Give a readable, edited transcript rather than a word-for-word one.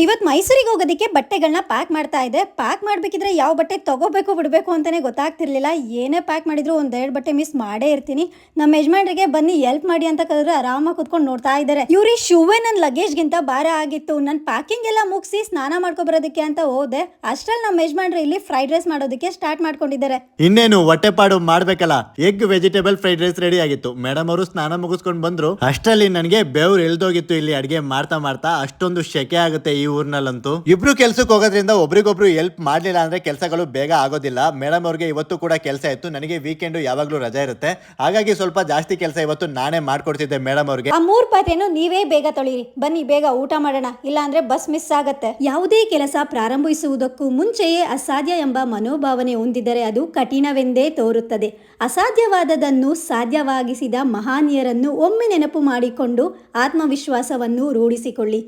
ಇವತ್ ಮೈಸೂರಿಗೆ ಹೋಗೋದಕ್ಕೆ ಬಟ್ಟೆಗಳನ್ನ ಪ್ಯಾಕ್ ಮಾಡ್ತಾ ಇದ್ದೆ. ಪ್ಯಾಕ್ ಮಾಡ್ಬೇಕಿದ್ರೆ ಯಾವ ಬಟ್ಟೆ ತಗೋಬೇಕು ಬಿಡಬೇಕು ಅಂತಾನೆ ಗೊತ್ತಾಗ್ತಿರ್ಲಿಲ್ಲ. ಏನೇ ಪ್ಯಾಕ್ ಮಾಡಿದ್ರು ಒಂದೆರಡು ಬಟ್ಟೆ ಮಿಸ್ ಮಾಡೇ ಇರ್ತೀನಿ. ನಮ್ಮ ಯಜಮಾನ್ರಿಗೆ ಬನ್ನಿ ಹೆಲ್ಪ್ ಮಾಡಿ ಅಂತ ಕರೆದ್ರೆ ಆರಾಮಾಗಿ ಕುತ್ಕೊಂಡು ನೋಡ್ತಾ ಇದ್ದಾರೆ. ಇವ್ರಿ ಶೂವೇ ನನ್ನ ಲಗೇಜ್ಗಿಂತ ಭಾರ ಆಗಿತ್ತು. ನನ್ನ ಪ್ಯಾಕಿಂಗ್ ಎಲ್ಲ ಮುಗಿಸಿ ಸ್ನಾನ ಮಾಡ್ಕೊ ಬರೋದಕ್ಕೆ ಅಂತ ಹೋದೆ. ಅಷ್ಟ್ರಲ್ಲಿ ನಮ್ಮ ಯಜಮಾನ್ರು ಇಲ್ಲಿ ಫ್ರೈಡ್ ರೈಸ್ ಮಾಡೋದಕ್ಕೆ ಸ್ಟಾರ್ಟ್ ಮಾಡ್ಕೊಂಡಿದ್ದಾರೆ. ಇನ್ನೇನು ಹೊಟ್ಟೆಪಾಡು ಮಾಡ್ಬೇಕಲ್ಲ. Egg vegetable fried rice ready ಆಗಿತ್ತು. ಮೇಡಮ್ ಅವರು ಸ್ನಾನ ಮುಗಿಸ್ಕೊಂಡು ಬಂದ್ರು. ಅಷ್ಟರಲ್ಲಿ ನನಗೆ ಬೆವ್ರು ಎಳ್ದೋಗಿತ್ತು. ಇಲ್ಲಿ ಅಡಿಗೆ ಮಾಡ್ತಾ ಮಾಡ್ತಾ ಅಷ್ಟೊಂದು ಶೆಕೆ ಆಗುತ್ತೆ ಈ ಊರ್ನಲ್ಲಂತೂ. ಇಬ್ರು ಕೆಲ್ಸಕ್ಕೆ ಹೋಗೋದ್ರಿಂದ ಒಬ್ರಿಗೊಬ್ರು ಹೆಲ್ಪ್ ಮಾಡ್ಲಿಲ್ಲ ಅಂದ್ರೆ ಕೆಲಸಗಳು ಬೇಗ ಆಗೋದಿಲ್ಲ. ಮೇಡಮ್ ಅವ್ರಿಗೆ ಇವತ್ತು ಕೂಡ ಕೆಲಸ ಇತ್ತು. ನನಗೆ ವೀಕೆಂಡ್ ಯಾವಾಗ್ಲೂ ರಜಾ ಇರುತ್ತೆ. ಹಾಗಾಗಿ ಸ್ವಲ್ಪ ಜಾಸ್ತಿ ಕೆಲಸ ಇವತ್ತು ನಾನೇ ಮಾಡ್ಕೊಡ್ತಿದ್ದೆ ಮೇಡಮ್ ಅವ್ರಿಗೆ. ಆ 3 ಪಾತ್ರೆನೂ ನೀವೇ ಬೇಗ ತೊಳಿರಿ. ಬನ್ನಿ ಬೇಗ ಊಟ ಮಾಡೋಣ, ಇಲ್ಲ ಅಂದ್ರೆ ಬಸ್ ಮಿಸ್ ಆಗತ್ತೆ. ಯಾವುದೇ ಕೆಲಸ ಪ್ರಾರಂಭಿಸುವುದಕ್ಕೂ ಮುಂಚೆಯೇ ಅಸಾಧ್ಯ ಎಂಬ ಮನೋಭಾವನೆ ಹೊಂದಿದರೆ ಅದು ಕಠಿಣವೆಂದೇ ತೋರುತ್ತದೆ. ಅಸಾಧ್ಯವಾದದನ್ನು ಸಾಧ್ಯವಾಗಿಸಿದ ಮಹಾನೀಯರನ್ನು ಒಮ್ಮೆ ನೆನಪು ಮಾಡಿಕೊಂಡು ಆತ್ಮವಿಶ್ವಾಸವನ್ನು ರೂಢಿಸಿಕೊಳ್ಳಿ.